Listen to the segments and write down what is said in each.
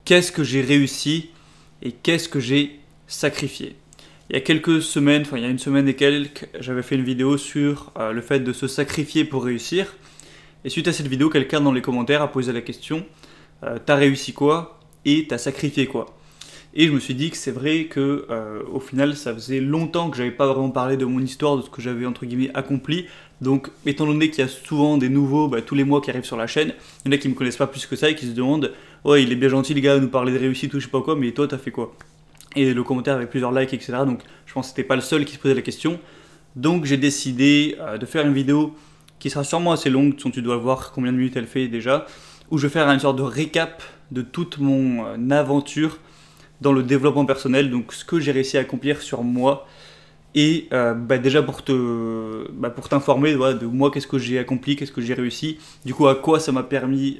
qu'est-ce que j'ai réussi et qu'est-ce que j'ai sacrifié. Il y a quelques semaines, enfin il y a une semaine et quelques, j'avais fait une vidéo sur le fait de se sacrifier pour réussir. Et suite à cette vidéo, quelqu'un dans les commentaires a posé la question t'as réussi quoi et t'as sacrifié quoi? Et je me suis dit que c'est vrai que au final ça faisait longtemps que j'avais pas vraiment parlé de mon histoire, de ce que j'avais entre guillemets accompli. Donc étant donné qu'il y a souvent des nouveaux tous les mois qui arrivent sur la chaîne, il y en a qui me connaissent pas plus que ça et qui se demandent ouais il est bien gentil le gars à nous parler de réussite ou je sais pas quoi, mais toi t'as fait quoi? Et le commentaire avec plusieurs likes etc. Donc je pense que c'était pas le seul qui se posait la question. Donc j'ai décidé de faire une vidéo qui sera sûrement assez longue, tu dois voir combien de minutes elle fait déjà, où je vais faire une sorte de récap de toute mon aventure dans le développement personnel, donc ce que j'ai réussi à accomplir sur moi, et déjà pour t'informer de moi, qu'est-ce que j'ai accompli, qu'est-ce que j'ai réussi, du coup à quoi ça m'a permis,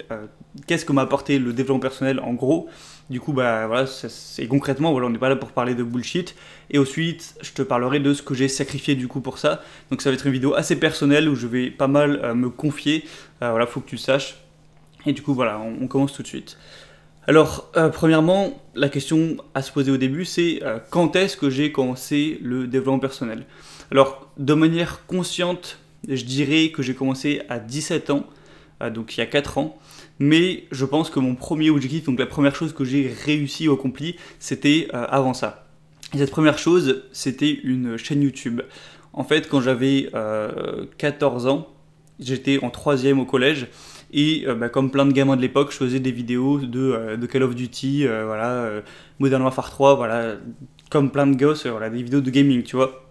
qu'est-ce que m'a apporté le développement personnel en gros, du coup voilà, c'est concrètement, voilà, on n'est pas là pour parler de bullshit, et ensuite je te parlerai de ce que j'ai sacrifié du coup pour ça, donc ça va être une vidéo assez personnelle où je vais pas mal me confier, voilà, faut que tu le saches, et du coup voilà, on commence tout de suite. Alors, premièrement, la question à se poser au début, c'est quand est-ce que j'ai commencé le développement personnel? Alors, de manière consciente, je dirais que j'ai commencé à 17 ans, donc il y a 4 ans, mais je pense que mon premier objectif, donc la première chose que j'ai réussi ou accompli, c'était avant ça. Et cette première chose, c'était une chaîne YouTube. En fait, quand j'avais 14 ans, j'étais en 3e au collège, et comme plein de gamins de l'époque, je faisais des vidéos de Call of Duty, Modern Warfare 3, voilà, comme plein de gosses, voilà, des vidéos de gaming, tu vois.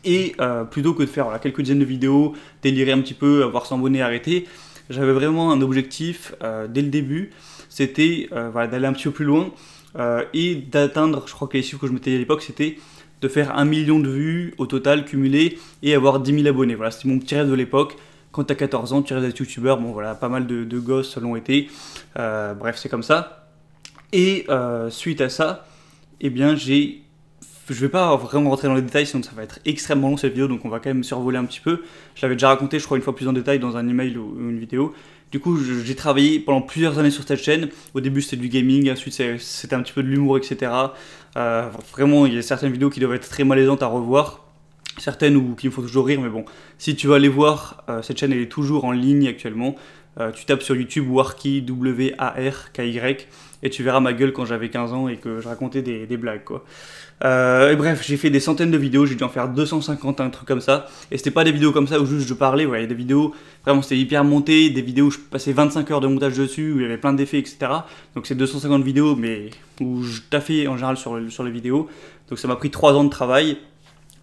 Et plutôt que de faire voilà, quelques dizaines de vidéos, délirer un petit peu, avoir 100 abonnés, arrêter, j'avais vraiment un objectif dès le début, c'était voilà, d'aller un petit peu plus loin et d'atteindre, je crois que les chiffres que je mettais à l'époque, c'était de faire 1 million de vues au total cumulé et avoir 10 000 abonnés. Voilà, c'était mon petit rêve de l'époque. Quand t'as 14 ans, tu rêves d'être youtubeur, bon voilà, pas mal de gosses l'ont été, bref c'est comme ça. Et suite à ça, eh bien je vais pas vraiment rentrer dans les détails sinon ça va être extrêmement long cette vidéo, donc on va quand même survoler un petit peu. Je l'avais déjà raconté je crois une fois plus en détail dans un email ou une vidéo. Du coup j'ai travaillé pendant plusieurs années sur cette chaîne, au début c'était du gaming, ensuite c'était un petit peu de l'humour etc. Vraiment il y a certaines vidéos qui doivent être très malaisantes à revoir. Certaines ou qui me font toujours rire, mais bon, si tu vas aller voir, cette chaîne elle est toujours en ligne actuellement. Tu tapes sur YouTube Warky, W-A-R-K-Y, et tu verras ma gueule quand j'avais 15 ans et que je racontais des blagues quoi. Et bref, j'ai fait des centaines de vidéos, j'ai dû en faire 250, un truc comme ça. Et c'était pas des vidéos comme ça où juste je parlais, ouais, il y a des vidéos, vraiment c'était hyper monté, des vidéos où je passais 25 heures de montage dessus, où il y avait plein d'effets, etc. Donc c'est 250 vidéos, mais où je taffais en général sur les vidéos. Donc ça m'a pris 3 ans de travail.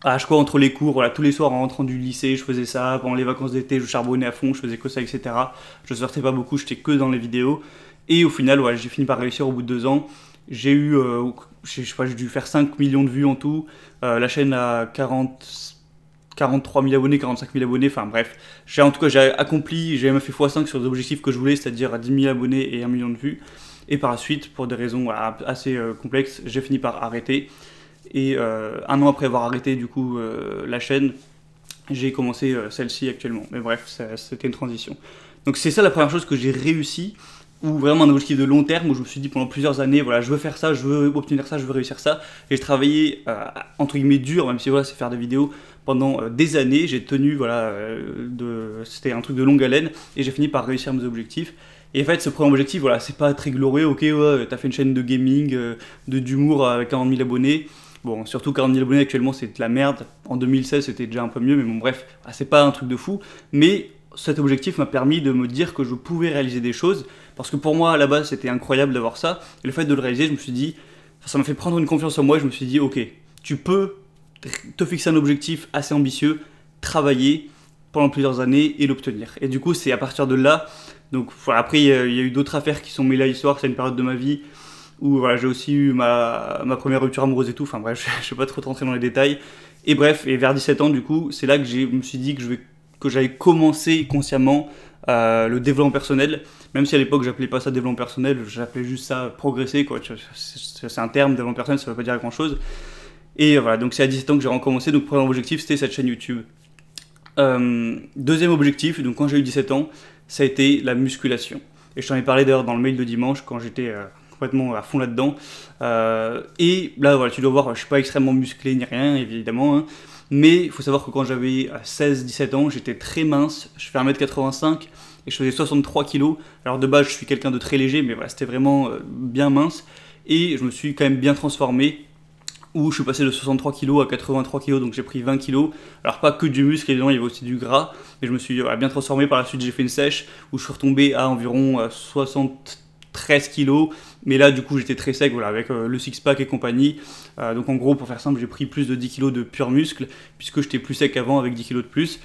À chaque fois entre les cours, voilà, tous les soirs en rentrant du lycée, je faisais ça. Pendant les vacances d'été, je charbonnais à fond, je faisais que ça, etc. Je sortais pas beaucoup, j'étais que dans les vidéos. Et au final, ouais, j'ai fini par réussir au bout de 2 ans. J'ai eu, je sais pas, j'ai dû faire 5 millions de vues en tout. La chaîne a 43 000 abonnés, 45 000 abonnés, enfin bref. En tout cas, j'ai accompli, j'ai même fait x5 sur les objectifs que je voulais, c'est-à-dire à 10 000 abonnés et 1 million de vues. Et par la suite, pour des raisons voilà, assez complexes, j'ai fini par arrêter. Et 1 an après avoir arrêté du coup la chaîne, j'ai commencé celle-ci actuellement. Mais bref, c'était une transition. Donc c'est ça la première chose que j'ai réussi, ou vraiment un objectif de long terme, où je me suis dit pendant plusieurs années, voilà, je veux faire ça, je veux obtenir ça, je veux réussir ça. Et je travaillais entre guillemets dur, même si voilà, c'est faire des vidéos pendant des années. J'ai tenu, voilà, c'était un truc de longue haleine, et j'ai fini par réussir mes objectifs. Et en fait, ce premier objectif, voilà, c'est pas très glorieux, ok, ouais, t'as fait une chaîne de gaming, d'humour avec 40 000 abonnés. Bon, surtout 40 000 abonnés actuellement, c'est de la merde. En 2016, c'était déjà un peu mieux, mais bon, bref, c'est pas un truc de fou. Mais cet objectif m'a permis de me dire que je pouvais réaliser des choses, parce que pour moi, à la base, c'était incroyable d'avoir ça. Et le fait de le réaliser, je me suis dit, ça m'a fait prendre une confiance en moi, et je me suis dit, ok, tu peux te fixer un objectif assez ambitieux, travailler pendant plusieurs années et l'obtenir. Et du coup, c'est à partir de là, donc voilà, après, il y a eu d'autres affaires qui sont mêlées à l'histoire, c'est une période de ma vie où voilà, j'ai aussi eu ma première rupture amoureuse et tout, enfin bref, je vais pas trop rentrer dans les détails. Et bref, et vers 17 ans du coup, c'est là que je me suis dit que j'allais commencer consciemment le développement personnel, même si à l'époque j'appelais pas ça développement personnel, j'appelais juste ça progresser, quoi. C'est un terme, développement personnel, ça veut pas dire grand chose. Et voilà, donc c'est à 17 ans que j'ai recommencé, donc premier objectif c'était cette chaîne YouTube. Deuxième objectif, donc quand j'ai eu 17 ans, ça a été la musculation. Et je t'en ai parlé d'ailleurs dans le mail de dimanche quand j'étais complètement à fond là-dedans. Et là, voilà, tu dois voir, je suis pas extrêmement musclé ni rien, évidemment, hein, mais il faut savoir que quand j'avais 16-17 ans, j'étais très mince, je fais 1m85 et je faisais 63 kg. Alors de base, je suis quelqu'un de très léger, mais voilà, c'était vraiment bien mince, et je me suis quand même bien transformé, où je suis passé de 63 kg à 83 kg, donc j'ai pris 20 kg. Alors pas que du muscle, évidemment, il y avait aussi du gras, mais je me suis bien transformé. Par la suite, j'ai fait une sèche où je suis retombé à environ 73 kg, mais là du coup j'étais très sec, voilà, avec le six-pack et compagnie. Donc en gros, pour faire simple, j'ai pris plus de 10 kg de pur muscle, puisque j'étais plus sec qu'avant avec 10 kg de plus.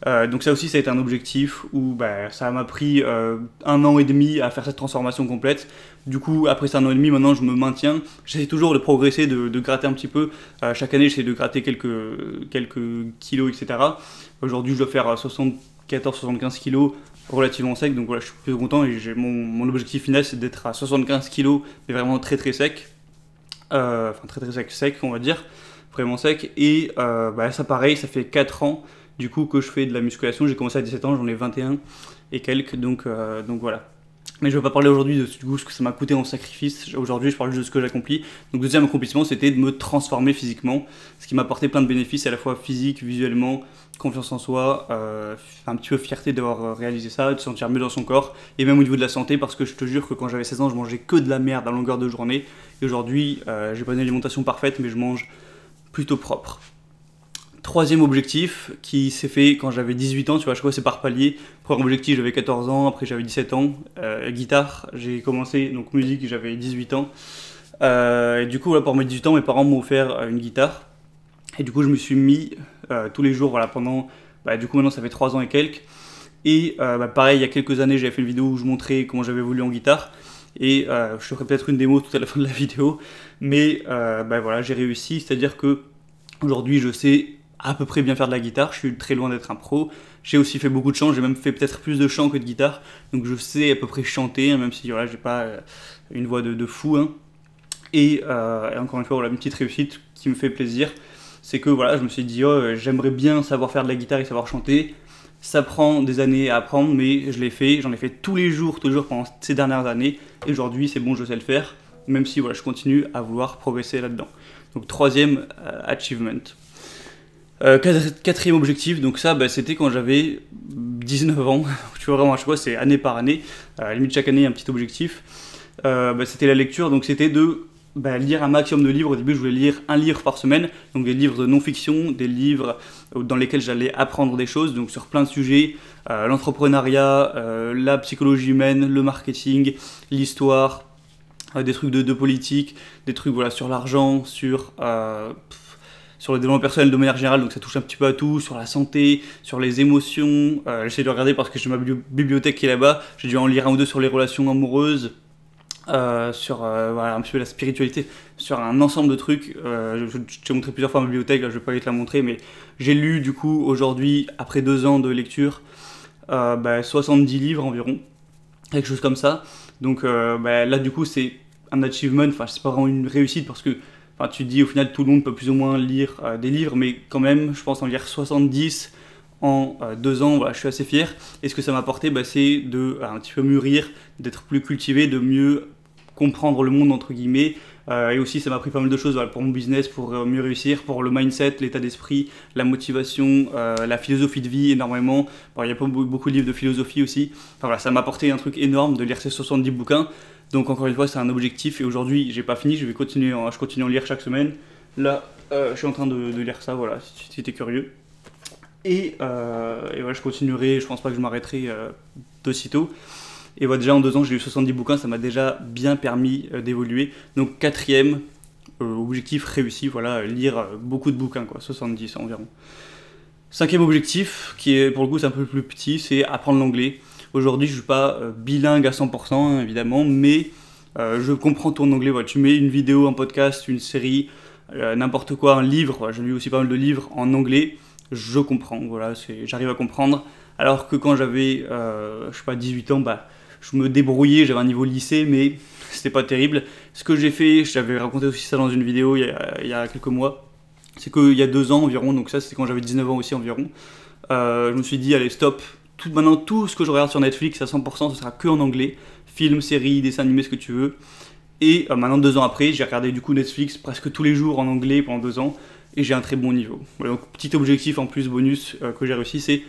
Donc ça aussi, ça a été un objectif où ça m'a pris 1 an et demi à faire cette transformation complète. Du coup, après ces 1 an et demi, maintenant je me maintiens. J'essaie toujours de progresser, de gratter un petit peu. Chaque année, j'essaie de gratter quelques kilos, etc. Aujourd'hui, je dois faire 74-75 kilos relativement sec. Donc voilà, je suis plutôt content, et mon objectif final, c'est d'être à 75 kilos, mais vraiment très très sec. Enfin très très sec, on va dire. Vraiment sec. Et ça pareil, ça fait 4 ans du coup que je fais de la musculation. J'ai commencé à 17 ans, j'en ai 21 et quelques, donc voilà. Mais je ne vais pas parler aujourd'hui de ce que ça m'a coûté en sacrifice. Aujourd'hui, je parle juste de ce que j'accomplis. Donc, le deuxième accomplissement, c'était de me transformer physiquement, ce qui m'a apporté plein de bénéfices, à la fois physique, visuellement, confiance en soi, un petit peu fierté d'avoir réalisé ça, de se sentir mieux dans son corps, et même au niveau de la santé, parce que je te jure que quand j'avais 16 ans, je mangeais que de la merde à longueur de journée. Et aujourd'hui, j'ai pas une alimentation parfaite, mais je mange plutôt propre. Troisième objectif qui s'est fait quand j'avais 18 ans, tu vois, je crois que c'est par palier. Premier objectif, j'avais 14 ans, après j'avais 17 ans. Guitare, j'ai commencé, donc musique, j'avais 18 ans. Et du coup, voilà, pour mes 18 ans, mes parents m'ont offert une guitare. Et du coup, je me suis mis tous les jours, voilà, pendant, du coup, maintenant ça fait 3 ans et quelques. Et pareil, il y a quelques années, j'avais fait une vidéo où je montrais comment j'avais évolué en guitare. Et je ferai peut-être une démo tout à la fin de la vidéo. Mais voilà, j'ai réussi, c'est-à-dire que aujourd'hui, je sais à peu près bien faire de la guitare, je suis très loin d'être un pro. J'ai aussi fait beaucoup de chant, j'ai même fait peut-être plus de chant que de guitare, donc je sais à peu près chanter, hein, même si voilà, j'ai pas une voix de fou. Hein. Et encore une fois, voilà, une petite réussite qui me fait plaisir, c'est que voilà, je me suis dit, j'aimerais bien savoir faire de la guitare et savoir chanter. Ça prend des années à apprendre, mais je l'ai fait, j'en ai fait tous les jours pendant ces dernières années, et aujourd'hui c'est bon, je sais le faire, même si voilà, je continue à vouloir progresser là-dedans. Donc troisième achievement. Quatrième objectif, donc ça c'était quand j'avais 19 ans, tu vois vraiment à chaque fois c'est année par année, à la limite chaque année un petit objectif, c'était la lecture, donc c'était de lire un maximum de livres. Au début je voulais lire un livre par semaine, donc des livres de non-fiction, des livres dans lesquels j'allais apprendre des choses, donc sur plein de sujets, l'entrepreneuriat, la psychologie humaine, le marketing, l'histoire, des trucs de politique, des trucs voilà, sur l'argent, sur le développement personnel de manière générale, donc ça touche un petit peu à tout, sur la santé, sur les émotions. J'essaie de regarder parce que j'ai ma bibliothèque qui est là-bas, j'ai dû en lire un ou deux sur les relations amoureuses, sur voilà, un petit peu la spiritualité, sur un ensemble de trucs. Je t'ai montré plusieurs fois ma bibliothèque, là, je vais pas aller te la montrer, mais j'ai lu du coup aujourd'hui, après 2 ans de lecture, 70 livres environ, quelque chose comme ça. Donc là du coup c'est un achievement, enfin c'est pas vraiment une réussite parce que tu te dis au final tout le monde peut plus ou moins lire des livres, mais quand même je pense en lire 70 en 2 ans, voilà, je suis assez fier. Et ce que ça m'a apporté, c'est de un petit peu mûrir, d'être plus cultivé, de mieux comprendre le monde entre guillemets. Et aussi ça m'a appris pas mal de choses, voilà, pour mon business, pour mieux réussir, pour le mindset, l'état d'esprit, la motivation, la philosophie de vie énormément. Bon, il y a pas beaucoup de livres de philosophie aussi. Enfin, voilà, ça m'a apporté un truc énorme de lire ces 70 bouquins. Donc encore une fois c'est un objectif, et aujourd'hui j'ai pas fini, je continue à en lire chaque semaine. Là je suis en train de lire ça, voilà, si t'es curieux. Et voilà, je continuerai, je pense pas que je m'arrêterai d'aussitôt. Et voilà, déjà en 2 ans j'ai lu 70 bouquins, ça m'a déjà bien permis d'évoluer. Donc quatrième objectif réussi, voilà, lire beaucoup de bouquins, quoi, 70 environ. Cinquième objectif, qui est pour le coup c'est un peu plus petit, c'est apprendre l'anglais. Aujourd'hui je ne suis pas bilingue à 100%, hein, évidemment, mais je comprends ton anglais. Voilà, tu mets une vidéo, un podcast, une série, n'importe quoi, un livre, voilà, j'ai lu aussi pas mal de livres en anglais, je comprends, voilà, j'arrive à comprendre. Alors que quand j'avais, je sais pas, 18 ans, je me débrouillais, j'avais un niveau lycée, mais c'était pas terrible. Ce que j'ai fait, j'avais raconté aussi ça dans une vidéo il y a quelques mois, c'est qu'il y a 2 ans environ, donc ça c'était quand j'avais 19 ans aussi environ, je me suis dit allez stop, maintenant tout ce que je regarde sur Netflix à 100% ce sera que en anglais, films, séries, dessins animés, ce que tu veux. Et maintenant 2 ans après, j'ai regardé du coup Netflix presque tous les jours en anglais pendant 2 ans et j'ai un très bon niveau. Voilà, donc petit objectif en plus bonus que j'ai réussi, c'est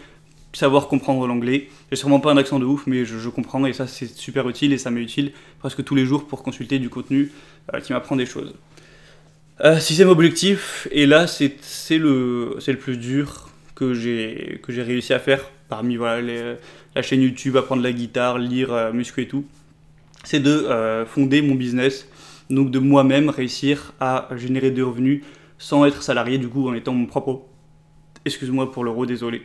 savoir comprendre l'anglais. J'ai sûrement pas un accent de ouf, mais je comprends et ça c'est super utile et ça m'est utile presque tous les jours pour consulter du contenu qui m'apprend des choses. 6e objectif, et là c'est le plus dur que j'ai réussi à faire parmi voilà, la chaîne YouTube, apprendre la guitare, lire, muscu et tout, c'est de fonder mon business, donc de moi-même réussir à générer des revenus sans être salarié, du coup en étant mon propre, excuse-moi pour l'euro, désolé,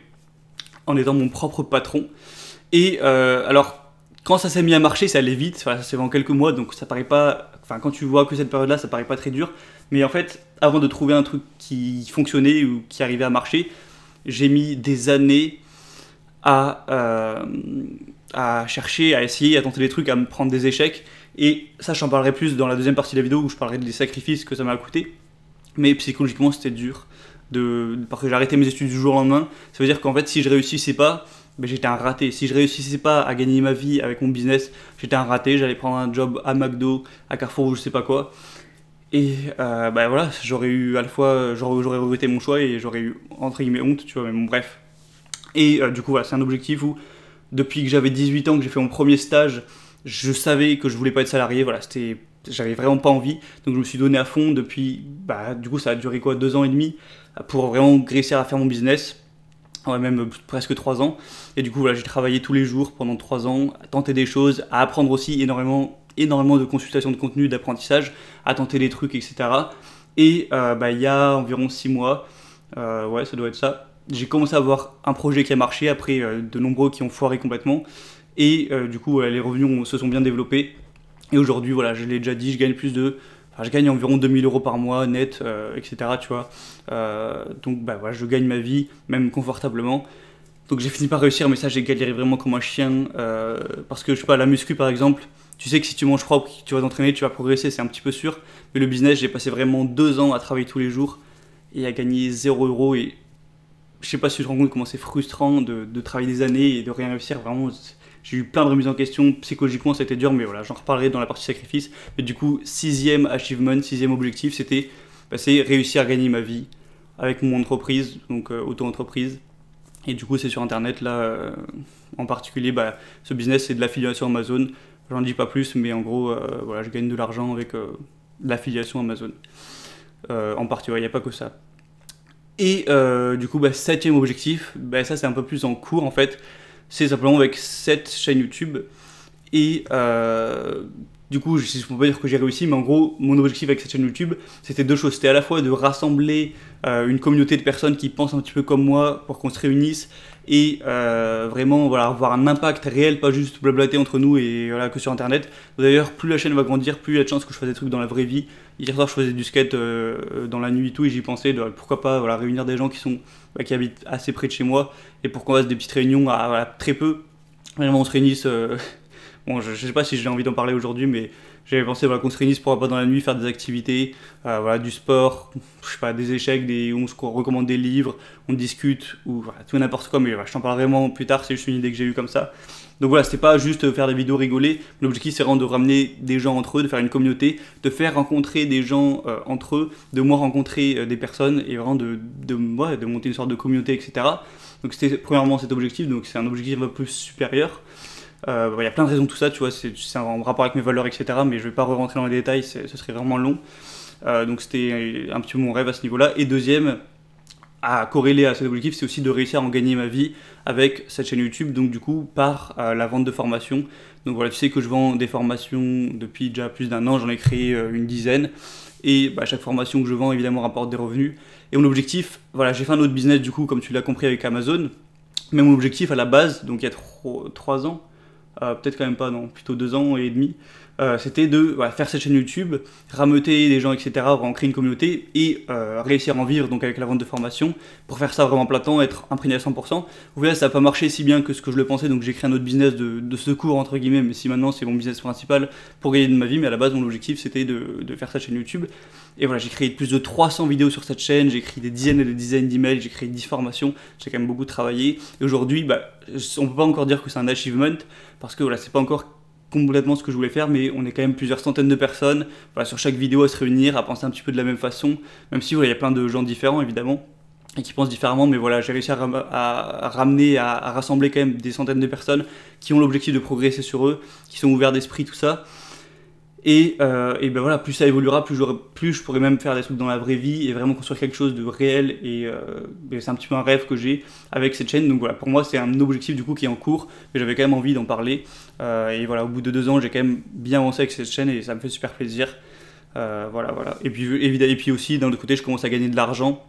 en étant mon propre patron. Et alors, quand ça s'est mis à marcher, ça allait vite, ça s'est fait en quelques mois, donc ça paraît pas, enfin quand tu vois que cette période-là, ça paraît pas très dur, mais en fait, avant de trouver un truc qui fonctionnait ou qui arrivait à marcher, j'ai mis des années à chercher, à essayer, à tenter des trucs, à me prendre des échecs. Et ça, j'en parlerai plus dans la deuxième partie de la vidéo où je parlerai des sacrifices que ça m'a coûté. Mais psychologiquement, c'était dur. Parce que j'ai arrêté mes études du jour au lendemain. Ça veut dire qu'en fait, si je réussissais pas, ben, j'étais un raté. Si je réussissais pas à gagner ma vie avec mon business, j'étais un raté. J'allais prendre un job à McDo, à Carrefour ou je sais pas quoi. Et ben voilà, j'aurais eu à la fois, j'aurais regretté mon choix et j'aurais eu entre guillemets honte, tu vois, mais bon, bref. Et du coup, voilà, c'est un objectif où, depuis que j'avais 18 ans, que j'ai fait mon premier stage, je savais que je voulais pas être salarié, voilà, j'avais vraiment pas envie, donc je me suis donné à fond depuis, bah, du coup, ça a duré quoi, 2 ans et demi, pour vraiment réussir à faire mon business, ouais, même presque 3 ans, et du coup, voilà, j'ai travaillé tous les jours pendant 3 ans, à tenter des choses, à apprendre aussi énormément de consultations de contenu, d'apprentissage, à tenter des trucs, etc. Et bah, il y a environ 6 mois, ouais, ça doit être ça, j'ai commencé à avoir un projet qui a marché après de nombreux qui ont foiré complètement. Et du coup, les revenus se sont bien développés. Et aujourd'hui, voilà, je l'ai déjà dit, je gagne je gagne environ 2000 euros par mois net, etc. Tu vois. Donc, bah, voilà, je gagne ma vie, même confortablement. Donc, j'ai fini par réussir, mais ça, j'ai galéré vraiment comme un chien. Parce que, je sais pas, la muscu, par exemple, tu sais que si tu manges propre, que tu vas t'entraîner, tu vas progresser, c'est un petit peu sûr. Mais le business, j'ai passé vraiment 2 ans à travailler tous les jours et à gagner 0 euros. Et je sais pas si tu te rends compte comment c'est frustrant de travailler des années et de rien réussir. Vraiment, j'ai eu plein de remises en question. Psychologiquement, ça a été dur, mais voilà, j'en reparlerai dans la partie sacrifice. Mais du coup, 6e achievement, 6e objectif, c'était c'est réussir à gagner ma vie avec mon entreprise, donc auto-entreprise. Et du coup, c'est sur internet, là, en particulier, bah, ce business, c'est de l'affiliation Amazon. J'en dis pas plus, mais en gros, voilà, je gagne de l'argent avec de l'affiliation Amazon. En partie, il n'y a pas que ça. Et du coup, 7e objectif, ça c'est un peu plus en cours en fait, c'est simplement avec cette chaîne YouTube. Et du coup, je ne peux pas dire que j'ai réussi, mais en gros, mon objectif avec cette chaîne YouTube, c'était 2 choses. C'était à la fois de rassembler une communauté de personnes qui pensent un petit peu comme moi pour qu'on se réunisse et vraiment voilà, avoir un impact réel, pas juste blablater entre nous et voilà, que sur internet. D'ailleurs, plus la chaîne va grandir, plus il y a de chances que je fasse des trucs dans la vraie vie. Hier soir, je faisais du skate dans la nuit et tout, et j'y pensais, pourquoi pas voilà, réunir des gens qui habitent assez près de chez moi et pour qu'on fasse des petites réunions à voilà, très peu. Vraiment, on se réunisse. Bon, je sais pas si j'ai envie d'en parler aujourd'hui, mais j'avais pensé voilà, qu'on se réunisse pourquoi pas dans la nuit, faire des activités, voilà, du sport, je sais pas, des échecs, où on se recommande des livres, on discute, ou voilà, tout n'importe quoi, mais voilà, je t'en parle vraiment plus tard, c'est juste une idée que j'ai eue comme ça. Donc voilà, c'était pas juste faire des vidéos rigoler, l'objectif c'est vraiment de ramener des gens entre eux, de faire une communauté, de faire rencontrer des gens entre eux, de moi rencontrer des personnes, et vraiment de monter une sorte de communauté, etc. Donc c'était premièrement cet objectif, donc c'est un objectif un peu plus supérieur. Il y a plein de raisons de tout ça, tu vois, c'est en rapport avec mes valeurs, etc. Mais je vais pas rentrer dans les détails, ce serait vraiment long. Donc c'était un petit peu mon rêve à ce niveau-là. Et deuxième, à corréler à cet objectif, c'est aussi de réussir à en gagner ma vie avec cette chaîne YouTube, donc du coup par la vente de formations. Donc voilà, tu sais que je vends des formations depuis déjà plus d'1 an, j'en ai créé une dizaine. Et chaque formation que je vends, évidemment, rapporte des revenus. Et mon objectif, voilà, j'ai fait un autre business du coup, comme tu l'as compris avec Amazon. Mais mon objectif à la base, donc il y a 3 ans, peut-être quand même pas, non, plutôt 2 ans et demi, c'était de faire cette chaîne YouTube, rameuter des gens, etc., vraiment créer une communauté et réussir à en vivre donc avec la vente de formation. Pour faire ça vraiment plein temps, être imprégné à 100%. Au final, ça n'a pas marché si bien que ce que je le pensais, donc j'ai créé un autre business de secours, entre guillemets, mais si maintenant c'est mon business principal pour gagner de ma vie, mais à la base, mon objectif c'était de faire cette chaîne YouTube. Et voilà, j'ai créé plus de 300 vidéos sur cette chaîne, j'ai écrit des dizaines et des dizaines d'emails, j'ai créé 10 formations, j'ai quand même beaucoup travaillé. Et aujourd'hui, on ne peut pas encore dire que c'est un achievement, parce que voilà, c'est pas encore complètement ce que je voulais faire, mais on est quand même plusieurs centaines de personnes, voilà, sur chaque vidéo à se réunir, à penser un petit peu de la même façon, même si voilà, il y a plein de gens différents évidemment, et qui pensent différemment, mais voilà, j'ai réussi à ramener, à rassembler quand même des centaines de personnes qui ont l'objectif de progresser sur eux, qui sont ouverts d'esprit, tout ça. Et ben voilà, plus ça évoluera, plus je pourrai même faire des trucs dans la vraie vie et vraiment construire quelque chose de réel. Et c'est un petit peu un rêve que j'ai avec cette chaîne. Donc voilà, pour moi, c'est un objectif du coup qui est en cours, mais j'avais quand même envie d'en parler. Et voilà, au bout de 2 ans, j'ai quand même bien avancé avec cette chaîne et ça me fait super plaisir. Voilà. Et puis aussi, d'un autre côté, je commence à gagner de l'argent.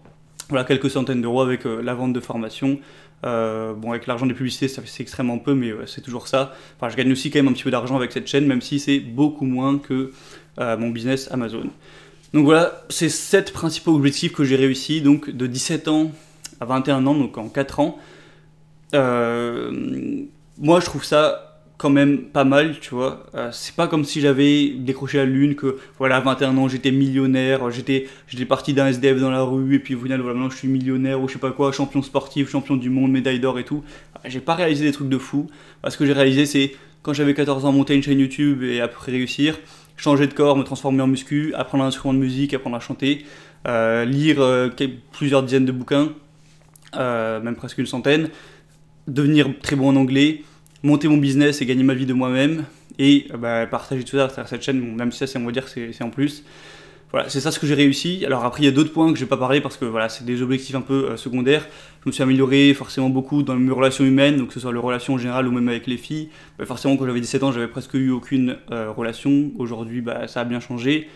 Voilà, quelques centaines d'euros avec la vente de formation. Bon, avec l'argent des publicités, c'est extrêmement peu, mais c'est toujours ça. Enfin, je gagne aussi quand même un petit peu d'argent avec cette chaîne, même si c'est beaucoup moins que mon business Amazon. Donc voilà, c'est 7 principaux objectifs que j'ai réussi, donc de 17 ans à 21 ans, donc en 4 ans. Moi, je trouve ça quand même pas mal, tu vois. C'est pas comme si j'avais décroché la lune, que voilà, à 21 ans j'étais millionnaire, j'étais parti d'un SDF dans la rue, et puis au final, voilà, maintenant je suis millionnaire, ou je sais pas quoi, champion sportif, champion du monde, médaille d'or et tout. J'ai pas réalisé des trucs de fou. Ce que j'ai réalisé, c'est quand j'avais 14 ans, monter une chaîne YouTube et après réussir, changer de corps, me transformer en muscu, apprendre un instrument de musique, apprendre à chanter, lire plusieurs dizaines de bouquins, même presque une centaine, devenir très bon en anglais, monter mon business et gagner ma vie de moi-même et partager tout ça à travers cette chaîne, bon, même si ça c'est, on va dire, c'est en plus. Voilà, c'est ça ce que j'ai réussi. Alors après il y a d'autres points que je vais pas parler parce que voilà, c'est des objectifs un peu secondaires. Je me suis amélioré forcément beaucoup dans mes relations humaines, donc que ce soit les relations en général ou même avec les filles. Forcément quand j'avais 17 ans j'avais presque eu aucune relation. Aujourd'hui ça a bien changé.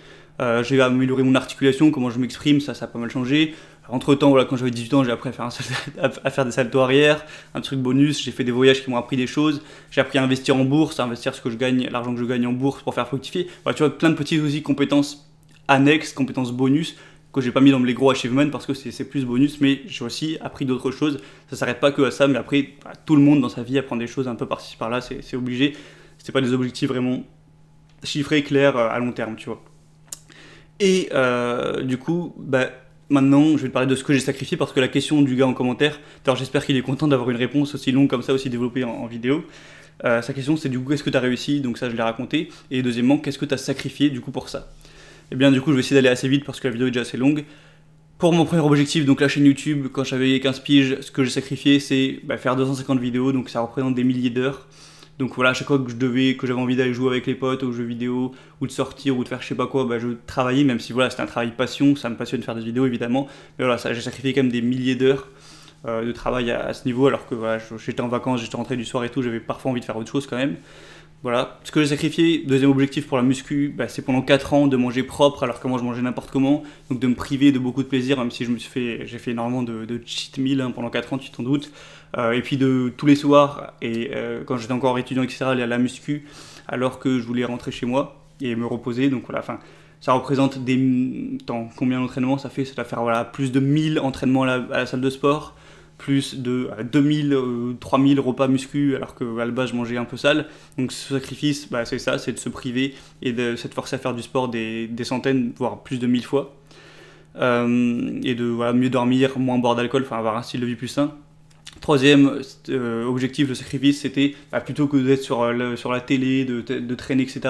J'ai amélioré mon articulation, comment je m'exprime, ça a pas mal changé. Entre temps, voilà, quand j'avais 18 ans, j'ai appris à faire des saltos arrière, un truc bonus, j'ai fait des voyages qui m'ont appris des choses, j'ai appris à investir en bourse, à investir ce que je gagne, l'argent que je gagne en bourse pour faire fructifier. Voilà, tu vois, plein de petites aussi compétences annexes, compétences bonus, que j'ai pas mis dans les gros achievements parce que c'est plus bonus, mais j'ai aussi appris d'autres choses. Ça s'arrête pas que à ça, mais après, tout le monde dans sa vie apprend des choses un peu par-ci par-là, c'est obligé. C'est pas des objectifs vraiment chiffrés, clairs, à long terme, tu vois. Et du coup, maintenant, je vais te parler de ce que j'ai sacrifié parce que la question du gars en commentaire, alors j'espère qu'il est content d'avoir une réponse aussi longue comme ça, aussi développée en vidéo. Sa question c'est du coup qu'est-ce que tu as réussi, donc ça je l'ai raconté. Et deuxièmement, qu'est-ce que tu as sacrifié du coup pour ça. Et bien du coup je vais essayer d'aller assez vite parce que la vidéo est déjà assez longue. Pour mon premier objectif, donc la chaîne YouTube, quand j'avais 15 piges, ce que j'ai sacrifié c'est faire 250 vidéos, donc ça représente des milliers d'heures. Donc voilà, à chaque fois que j'avais envie d'aller jouer avec les potes aux jeux vidéo, ou de sortir, ou de faire je sais pas quoi, je travaillais, même si voilà, c'était un travail passion, ça me passionne de faire des vidéos évidemment, mais voilà, j'ai sacrifié quand même des milliers d'heures de travail à ce niveau, alors que voilà, j'étais en vacances, j'étais rentré du soir et tout, j'avais parfois envie de faire autre chose quand même. Voilà, ce que j'ai sacrifié, deuxième objectif pour la muscu, c'est pendant 4 ans de manger propre alors que moi je mangeais n'importe comment, donc de me priver de beaucoup de plaisir, même si j'ai fait énormément de cheat meal pendant 4 ans, tu t'en doutes, et puis de tous les soirs, et quand j'étais encore étudiant, etc., aller à la muscu alors que je voulais rentrer chez moi et me reposer, donc voilà, enfin, ça représente combien d'entraînements ça fait? Ça doit faire voilà, plus de 1000 entraînements à la salle de sport, plus de 2000, 3000 repas muscu, alors qu'à la base je mangeais un peu sale. Donc ce sacrifice, c'est ça, c'est de se priver et de se forcer à faire du sport des centaines, voire plus de 1000 fois. Et de mieux dormir, moins boire d'alcool, enfin avoir un style de vie plus sain. Troisième objectif, le sacrifice, c'était plutôt que d'être sur la télé, de traîner, etc.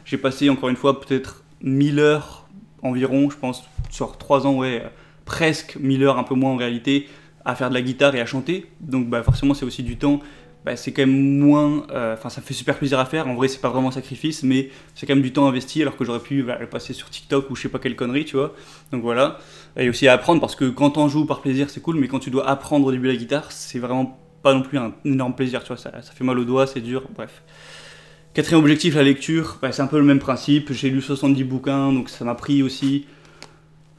J'ai passé encore une fois peut-être 1000 heures environ, je pense, sur 3 ans, ouais, presque 1000 heures, un peu moins en réalité, à faire de la guitare et à chanter. Donc forcément c'est aussi du temps, c'est quand même moins, ça fait super plaisir à faire, en vrai c'est pas vraiment un sacrifice, mais c'est quand même du temps investi alors que j'aurais pu le passer sur TikTok ou je sais pas quelle connerie, tu vois. Donc voilà, et aussi à apprendre parce que quand on joue par plaisir c'est cool, mais quand tu dois apprendre au début la guitare, c'est vraiment pas non plus un énorme plaisir, tu vois, ça fait mal aux doigts, c'est dur, bref. Quatrième objectif, la lecture, c'est un peu le même principe, j'ai lu 70 bouquins, donc ça m'a pris aussi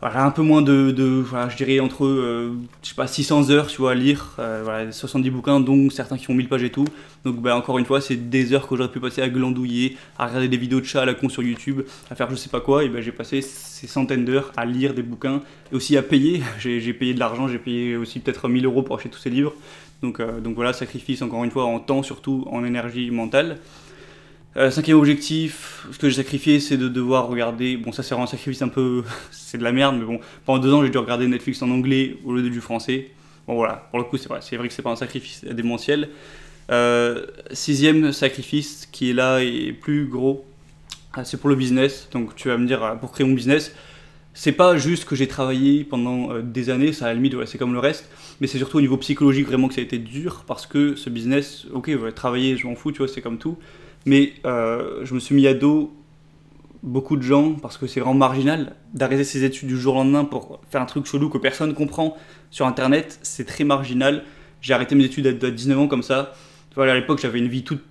voilà, un peu moins voilà, je dirais entre je sais pas, 600 heures, tu vois, à lire, voilà, 70 bouquins, dont certains qui font 1000 pages et tout. Donc encore une fois, c'est des heures que j'aurais pu passer à glandouiller, à regarder des vidéos de chats à la con sur YouTube, à faire je sais pas quoi, et j'ai passé ces centaines d'heures à lire des bouquins, et aussi à payer. J'ai payé de l'argent, j'ai payé aussi peut-être 1000 euros pour acheter tous ces livres. Donc voilà, sacrifice encore une fois en temps, surtout en énergie mentale. Cinquième objectif, ce que j'ai sacrifié, c'est de devoir regarder, bon ça c'est vraiment un sacrifice un peu, c'est de la merde, mais bon, pendant 2 ans j'ai dû regarder Netflix en anglais au lieu du français. Bon voilà, pour le coup c'est vrai que c'est pas un sacrifice démentiel. Sixième sacrifice qui est là et plus gros, c'est pour le business. Donc tu vas me dire, pour créer mon business, c'est pas juste que j'ai travaillé pendant des années, ça à la limite ouais, c'est comme le reste, mais c'est surtout au niveau psychologique vraiment que ça a été dur parce que ce business, ok, ouais, travailler, je m'en fous, tu vois, c'est comme tout, mais je me suis mis à dos beaucoup de gens parce que c'est vraiment marginal d'arrêter ses études du jour au lendemain pour faire un truc chelou que personne comprend sur internet, c'est très marginal. J'ai arrêté mes études à 19 ans comme ça. Voilà, à l'époque j'avais une vie toute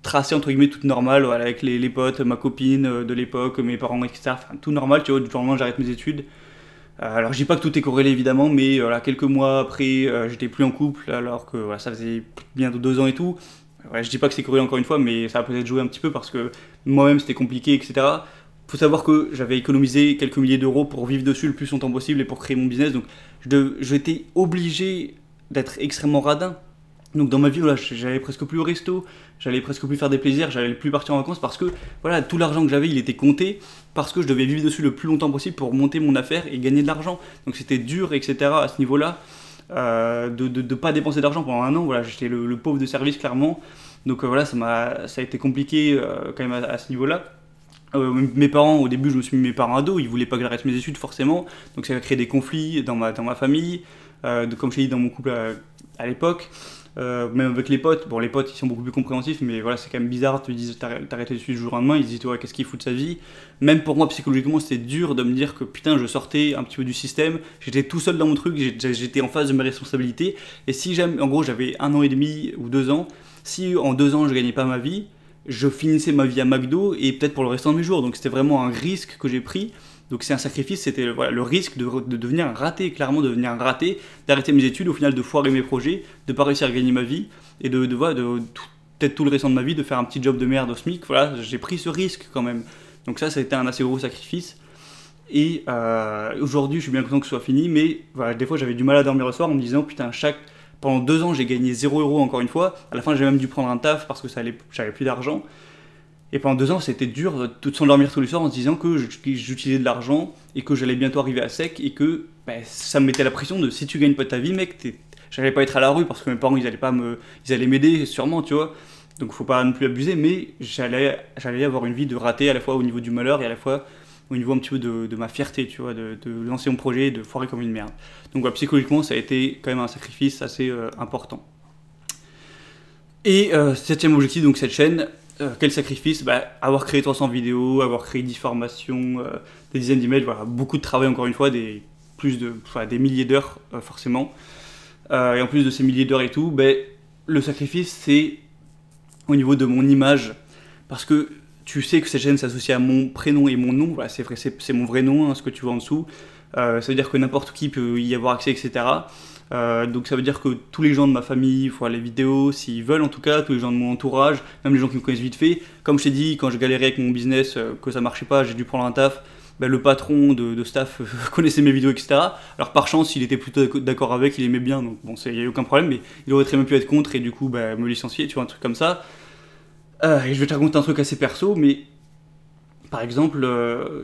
tracée entre guillemets, toute normale, voilà, avec les potes, ma copine de l'époque, mes parents, etc. Enfin, tout normal, tu vois, du jour au lendemain j'arrête mes études. Alors je dis pas que tout est corrélé évidemment, mais voilà, quelques mois après j'étais plus en couple alors que voilà, ça faisait bientôt 2 ans et tout. Ouais, je dis pas que c'est corrélé encore une fois, mais ça a peut-être joué un petit peu parce que moi-même c'était compliqué, etc. Faut savoir que j'avais économisé quelques milliers d'euros pour vivre dessus le plus longtemps possible et pour créer mon business, donc j'étais obligé d'être extrêmement radin. Donc dans ma vie, voilà, j'allais presque plus au resto, j'allais presque plus faire des plaisirs, j'allais plus partir en vacances parce que voilà, tout l'argent que j'avais, il était compté parce que je devais vivre dessus le plus longtemps possible pour monter mon affaire et gagner de l'argent. Donc c'était dur, etc. à ce niveau-là, de pas dépenser d'argent pendant un an. Voilà, j'étais le pauvre de service clairement. Donc voilà, ça a été compliqué quand même à ce niveau-là. Mes parents, au début, je me suis mis mes parents à dos, ils voulaient pas que j'arrête mes études forcément, donc ça a créé des conflits dans ma famille, comme je t'ai dit, dans mon couple à l'époque. Même avec les potes, bon les potes ils sont beaucoup plus compréhensifs, mais voilà c'est quand même bizarre, te disent t'arrêtes les études du jour au lendemain, ils se disent ouais qu'est-ce qu'il fout de sa vie. Même pour moi psychologiquement c'était dur de me dire que putain je sortais un petit peu du système, j'étais tout seul dans mon truc, j'étais en face de mes responsabilités, et si jamais, en gros j'avais 1 an et demi ou 2 ans, si en 2 ans je gagnais pas ma vie, je finissais ma vie à McDo et peut-être pour le restant de mes jours, donc c'était vraiment un risque que j'ai pris. Donc c'est un sacrifice, c'était voilà, le risque de devenir un raté, clairement de devenir un raté, d'arrêter mes études, au final de foirer mes projets, de pas réussir à gagner ma vie, et peut-être tout le restant de ma vie de faire un petit job de merde au SMIC. Voilà, j'ai pris ce risque quand même. Donc ça a été un assez gros sacrifice. Et aujourd'hui, je suis bien content que ce soit fini, mais voilà, des fois j'avais du mal à dormir le soir en me disant putain, pendant 2 ans j'ai gagné 0 € encore une fois. À la fin j'ai même dû prendre un taf parce que j'avais plus d'argent. Et pendant 2 ans, c'était dur de s'endormir tous les soirs en se disant que j'utilisais de l'argent et que j'allais bientôt arriver à sec et que ça me mettait la pression de si tu gagnes pas ta vie, mec, j'allais pas être à la rue parce que mes parents ils allaient m'aider sûrement, tu vois. Donc faut pas non plus abuser, mais j'allais avoir une vie de raté à la fois au niveau du malheur et à la fois au niveau un petit peu de ma fierté, tu vois, de lancer mon projet et de foirer comme une merde. Donc voilà, psychologiquement, ça a été quand même un sacrifice assez important. Et 7ème objectif, donc cette chaîne. Quel sacrifice, avoir créé 300 vidéos, avoir créé 10 formations, des dizaines d'emails, voilà, beaucoup de travail encore une fois, des milliers d'heures forcément. Et en plus de ces milliers d'heures et tout, le sacrifice c'est au niveau de mon image, parce que tu sais que cette chaîne s'associe à mon prénom et mon nom, voilà, c'est vrai, c'est mon vrai nom, hein, ce que tu vois en dessous. Ça veut dire que n'importe qui peut y avoir accès, etc. Donc ça veut dire que tous les gens de ma famille voient les vidéos, s'ils veulent en tout cas, tous les gens de mon entourage, même les gens qui me connaissent vite fait. Comme je t'ai dit, quand je galérais avec mon business, que ça marchait pas, j'ai dû prendre un taf, le patron de staff connaissait mes vidéos, etc. Alors par chance, il était plutôt d'accord avec, il aimait bien, donc bon, il n'y a eu aucun problème, mais il aurait très bien pu être contre et du coup me licencier, tu vois, un truc comme ça. Et je vais te raconter un truc assez perso, mais par exemple,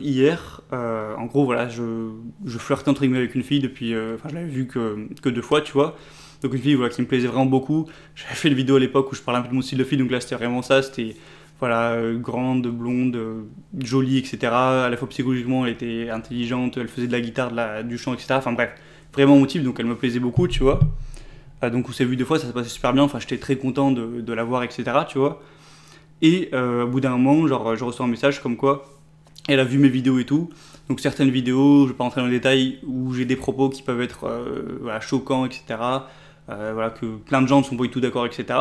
hier, en gros, voilà, je flirtais entre guillemets avec une fille depuis. Je l'avais vue que 2 fois, tu vois. Donc une fille voilà, qui me plaisait vraiment beaucoup. J'avais fait une vidéo à l'époque où je parlais un peu de mon style de fille, donc là c'était vraiment ça. C'était voilà, grande, blonde, jolie, etc. À la fois psychologiquement, elle était intelligente, elle faisait de la guitare, du chant, etc. Enfin bref, vraiment mon type, donc elle me plaisait beaucoup, tu vois. Donc on s'est vu 2 fois, ça se passait super bien. Enfin, j'étais très content de la voir, etc. Tu vois. Et au bout d'un moment, genre, je reçois un message comme quoi elle a vu mes vidéos et tout. Donc certaines vidéos, je ne vais pas rentrer dans les détails, où j'ai des propos qui peuvent être voilà, choquants, etc. Voilà, que plein de gens ne sont pas du tout d'accord, etc.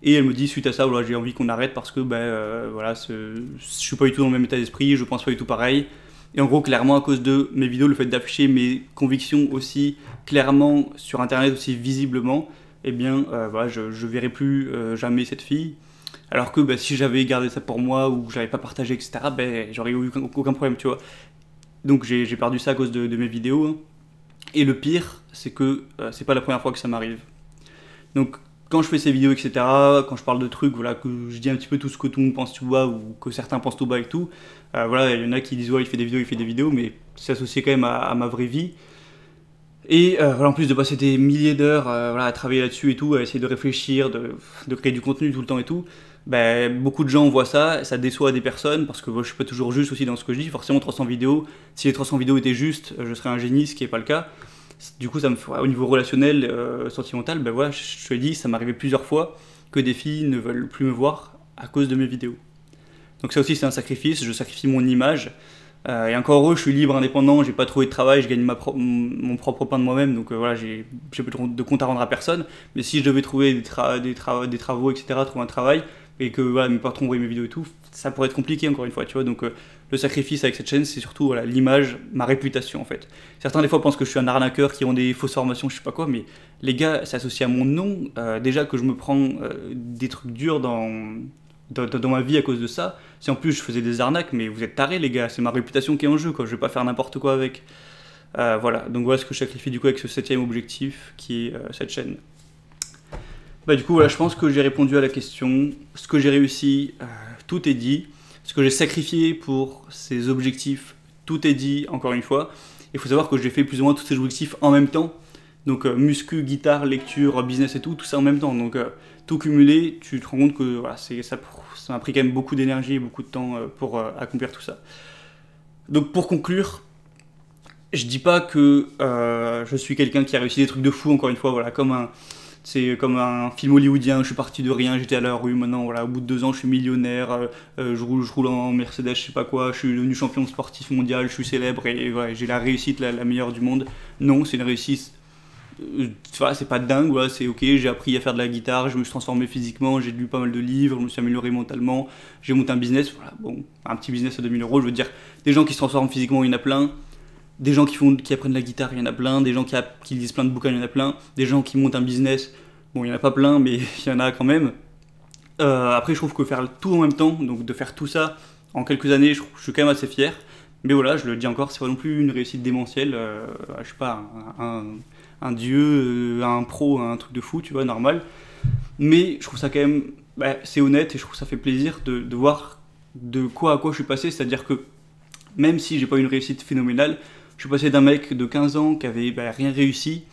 Et elle me dit suite à ça, voilà, j'ai envie qu'on arrête parce que voilà, je suis pas du tout dans le même état d'esprit, je pense pas du tout pareil. Et en gros, clairement, à cause de mes vidéos, le fait d'afficher mes convictions aussi clairement sur Internet, aussi visiblement, eh bien, voilà, je verrai plus jamais cette fille. Alors que si j'avais gardé ça pour moi ou que je l'avais pas partagé, etc., j'aurais eu aucun problème, tu vois. Donc j'ai perdu ça à cause de mes vidéos. Hein. Et le pire, c'est que c'est pas la première fois que ça m'arrive. Donc quand je fais ces vidéos, etc., quand je parle de trucs, voilà, que je dis un petit peu tout ce que tout le monde pense tout bas ou que certains pensent tout bas et tout, voilà, il y en a qui disent ouais, il fait des vidéos, mais c'est associé quand même à ma vraie vie. Et voilà, en plus de passer des milliers d'heures voilà, à travailler là-dessus et tout, à essayer de réfléchir, de créer du contenu tout le temps et tout, ben, beaucoup de gens voient ça, ça déçoit des personnes parce que je suis pas toujours juste aussi dans ce que je dis. Forcément 300 vidéos, si les 300 vidéos étaient justes, je serais un génie, ce qui n'est pas le cas. Du coup, ça me au niveau relationnel, sentimental, ben voilà, je te l'ai dit, ça m'est arrivé plusieurs fois que des filles ne veulent plus me voir à cause de mes vidéos. Donc ça aussi c'est un sacrifice, je sacrifie mon image. Et encore heureux, je suis libre, indépendant, j'ai pas trouvé de travail, je gagne mon propre pain de moi-même, donc voilà, j'ai pas de compte à rendre à personne. Mais si je devais trouver des travaux, etc., trouver un travail, et que voilà, mes patrons voyaient mes vidéos et tout, ça pourrait être compliqué encore une fois, tu vois. Donc le sacrifice avec cette chaîne, c'est surtout voilà, l'image, ma réputation en fait. Certains des fois pensent que je suis un arnaqueur qui ont des fausses formations, je sais pas quoi, mais les gars, c'est associé à mon nom. Déjà que je me prends des trucs durs dans ma vie à cause de ça. Si en plus je faisais des arnaques, mais vous êtes tarés les gars, c'est ma réputation qui est en jeu, quoi. Je vais pas faire n'importe quoi avec. Voilà, donc voilà ce que je sacrifie du coup avec ce 7ème objectif qui est cette chaîne. Bah du coup voilà, je pense que j'ai répondu à la question, ce que j'ai réussi, tout est dit, ce que j'ai sacrifié pour ces objectifs, tout est dit encore une fois. Il faut savoir que j'ai fait plus ou moins tous ces objectifs en même temps, donc muscu, guitare, lecture, business et tout ça en même temps, donc tout cumulé, tu te rends compte que voilà, ça m'a pris quand même beaucoup d'énergie et beaucoup de temps pour accomplir tout ça. Donc pour conclure, je dis pas que je suis quelqu'un qui a réussi des trucs de fou, encore une fois, voilà, c'est comme un film hollywoodien, je suis parti de rien, j'étais à la rue, maintenant voilà, au bout de 2 ans je suis millionnaire, je roule en Mercedes, je sais pas quoi, je suis devenu champion sportif mondial, je suis célèbre et voilà, j'ai la réussite la meilleure du monde. Non, c'est une réussite, c'est pas dingue, voilà, c'est ok, j'ai appris à faire de la guitare, je me suis transformé physiquement, j'ai lu pas mal de livres, je me suis amélioré mentalement, j'ai monté un business, voilà, bon, un petit business à 2000 €, je veux dire, des gens qui se transforment physiquement, il y en a plein. Des gens qui apprennent la guitare, il y en a plein. Des gens qui lisent plein de bouquins, il y en a plein. Des gens qui montent un business, bon, il n'y en a pas plein, mais il y en a quand même. Après, je trouve que faire tout en même temps, donc de faire tout ça en quelques années, je suis quand même assez fier. Mais voilà, je le dis encore, c'est pas non plus une réussite démentielle. Je suis pas un dieu, un pro, un truc de fou, tu vois, normal. Mais je trouve ça quand même, c'est honnête et je trouve que ça fait plaisir de voir de quoi à quoi je suis passé. C'est-à-dire que même si j'ai pas eu une réussite phénoménale, je suis passé d'un mec de 15 ans qui avait rien réussi,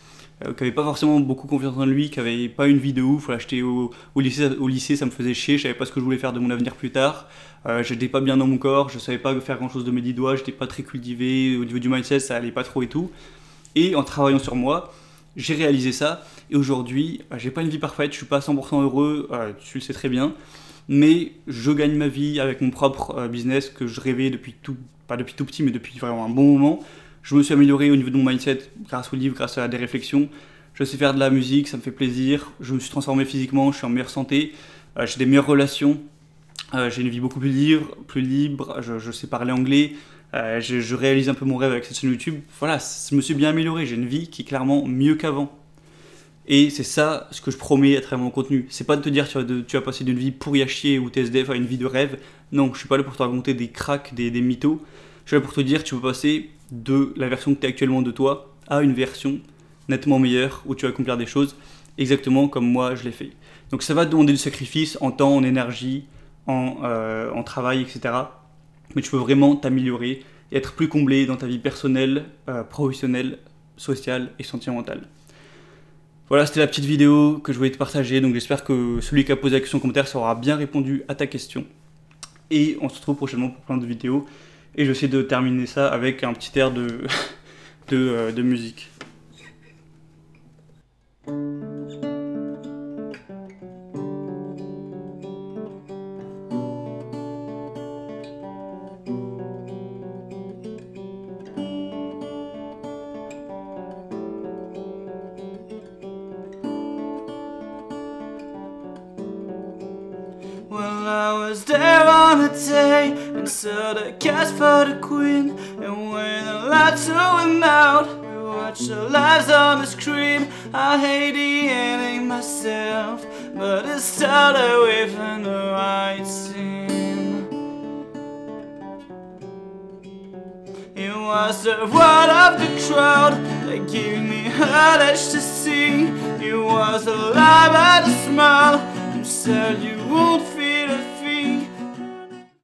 qui avait pas forcément beaucoup confiance en lui, qui avait pas une vie de ouf. Voilà, j'étais au lycée, ça me faisait chier, je savais pas ce que je voulais faire de mon avenir plus tard. J'étais pas bien dans mon corps, je savais pas faire grand chose de mes 10 doigts, j'étais pas très cultivé, au niveau du mindset ça allait pas trop et tout. Et en travaillant sur moi, j'ai réalisé ça, et aujourd'hui, j'ai pas une vie parfaite, je suis pas 100% heureux, tu le sais très bien, mais je gagne ma vie avec mon propre business que je rêvais pas depuis tout petit, mais depuis vraiment un bon moment. Je me suis amélioré au niveau de mon mindset grâce aux livres, grâce à des réflexions. Je sais faire de la musique, ça me fait plaisir. Je me suis transformé physiquement, je suis en meilleure santé. J'ai des meilleures relations. J'ai une vie beaucoup plus libre. Je sais parler anglais. Je réalise un peu mon rêve avec cette chaîne YouTube. Voilà, je me suis bien amélioré. J'ai une vie qui est clairement mieux qu'avant. Et c'est ça ce que je promets à travers mon contenu. C'est pas de te dire tu vas passer d'une vie pourrie à chier ou TSDF à une vie de rêve. Non, je suis pas là pour te raconter des cracks, des mythos. Je suis là pour te dire tu peux passer de la version que tu es actuellement de toi à une version nettement meilleure où tu vas accomplir des choses exactement comme moi je l'ai fait. Donc ça va te demander du sacrifice en temps, en énergie, en travail, etc. Mais tu peux vraiment t'améliorer et être plus comblé dans ta vie personnelle, professionnelle, sociale et sentimentale. Voilà, c'était la petite vidéo que je voulais te partager, donc j'espère que celui qui a posé la question en commentaire aura bien répondu à ta question. Et on se retrouve prochainement pour plein de vidéos. Et je vais essayer de terminer ça avec un petit air de musique. Well, I was there on the day and saw the cast for the queen. And when the lights went out, we watched our lives on the screen. I hate the ending myself, but it started with the right scene. It was the word of the crowd that gave me courage to sing. It was the laugh and the smile, you said you would